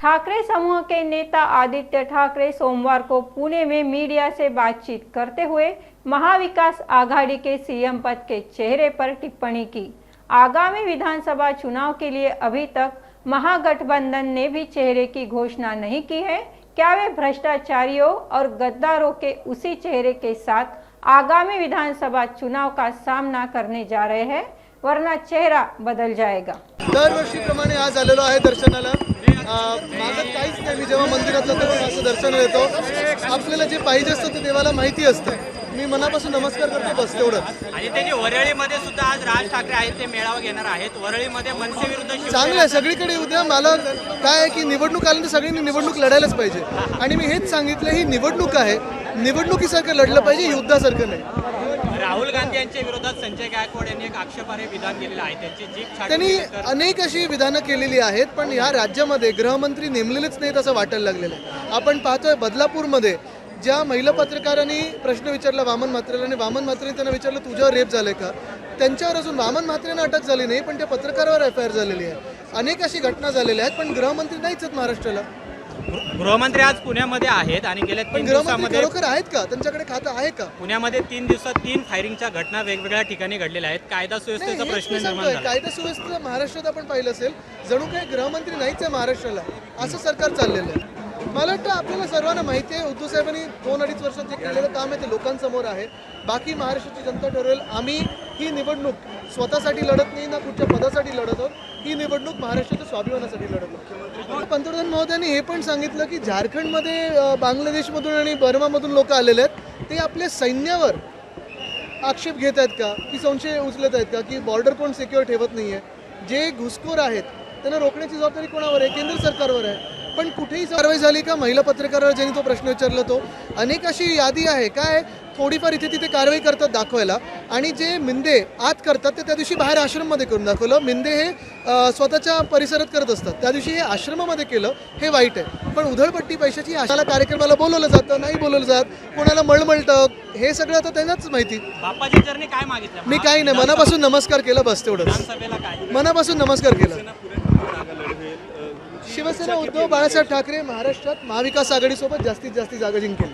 ठाकरे समूह के नेता आदित्य ठाकरे सोमवार को पुणे में मीडिया से बातचीत करते हुए महाविकास आघाड़ी के सीएम पद के चेहरे पर टिप्पणी की। आगामी विधानसभा चुनाव के लिए अभी तक महागठबंधन ने भी चेहरे की घोषणा नहीं की है। क्या वे भ्रष्टाचारियों और गद्दारों के उसी चेहरे के साथ आगामी विधानसभा चुनाव का सामना करने जा रहे हैं, वरना चेहरा बदल जाएगा। दरवर्षीप्रमाणे आज आलेलो आहे दर्शनाला। मागत काहीच नाही, मी जेव्हा मंदिरात जातो तेव्हा असं दर्शन येतो। आपल्याला जे पाहिजे असतं ते देवाला माहिती असतं। मी मनापासून नमस्कार करतो, बस तेवढंच। आणि ते जे वरळीमध्ये सुद्धा आज राज ठाकरे आहेत ते मेळावा घेणार आहेत। वरळीमध्ये मनसे विरुद्ध चांगलं आहे, सगळीकडे उद्या मला काय आहे की निवडणूक आल्यानंतर सगळ्यांनी निवडणूक लढायलाच पाहिजे। आणि मी हेच सांगितलं, ही निवडणूक आहे, निवडणुकीसारखं लढलं पाहिजे, युद्धासारखं नाही। राहुल गांधी यांच्या विरोधात संजय गायकवाड यांनी एक आक्षेपार्ह विधान केलेलं आहे। त्यांची जीप त्यांनी अनेक अशी विधानं केलेली आहेत, पण या राज्यामध्ये गृहमंत्री नेमलेलेच नाहीत असं वाटायला लागलेलं आहे। आपण पाहतोय बदलापूरमध्ये ज्या महिला पत्रकारांनी प्रश्न विचारला वामन म्हात्रेला आणि वामन म्हात्रेने त्यांना विचारलं तुझ्यावर रेप झाले का, त्यांच्यावर अजून वामन म्हात्रेंना अटक झाली नाही, पण त्या पत्रकारावर FIR झालेली आहे। अनेक अशी घटना झालेल्या आहेत, पण गृहमंत्री नाहीच आहेत महाराष्ट्राला। गृहमंत्री आज पुण्यामध्ये आहेत आणि गेल्या 3 दिवसांमध्ये खरोखर आहेत का, त्यांच्याकडे खातं आहे का? पुण्यामध्ये 3 दिवसात 3 फायरिंगच्या घटना वेगवेगळ्या ठिकाणी घडलेल्या आहेत। कायदा सुव्यवस्थेचा प्रश्न निर्माण झाला। कायदा सुव्यवस्था महाराष्ट्रात आपण पाहिलं असेल, जणू काही गृहमंत्री नाहीच आहे महाराष्ट्राला, असं सरकार चाललेलं आहे। मला वाटतं आपल्याला सर्वांना माहिती आहे, उद्धव साहेबांनी 2-2.5 वर्षात जे केलेलं काम आहे ते लोकांसमोर आहे। बाकी महाराष्ट्राची जनता ठरवेल। आम्ही ही निवडणूक स्वतःसाठी लढत नाही ना कुठच्या पदासाठी लढत आहोत, ही निवडणूक महाराष्ट्राच्या स्वाभिमानासाठी लढत आहोत। पंतप्रधान महोदयांनी हे पण सांगितलं की झारखंडमध्ये बांगलादेशमधून आणि बर्मामधून लोक आलेले आहेत, ते आपल्या सैन्यावर आक्षेप घेत आहेत का, की संशय उचलत आहेत का, की बॉर्डर कोण सिक्युअर ठेवत नाही आहे। जे घुसखोर आहेत त्यांना रोखण्याची जबाबदारी कोणावर आहे? केंद्र सरकारवर आहे। पण कुठेही कारवाई झाली का? महिला पत्रकारावर ज्यांनी तो प्रश्न विचारला तो अनेक अशी यादी आहे, काय थोडीफार इथे तिथे कारवाई करतात दाखवायला, आणि जे मिंदे आत करतात ते त्या दिवशी बाहेर आश्रममध्ये करून दाखवलं। मिंदे हे स्वतःच्या परिसरात करत असतात, त्या दिवशी हे आश्रमामध्ये केलं, हे वाईट आहे। पण उधळपट्टी पैशाची अशाला कार्यक्रमाला बोलवलं जातं, नाही बोलवलं जात, कोणाला मळमळतं, हे सगळं आता त्यांनाच माहिती। बाप्पाजी चरणी काय मागितलं? मी काही नाही, मनापासून नमस्कार केला, बस तेवढंच। सभेला काय मनापासून नमस्कार केला। शिवसेना उद्धव बाळासाहेब ठाकरे महाराष्ट्रात महाविकास आघाडीसोबत जास्तीत जास्त जागा जिंकेल।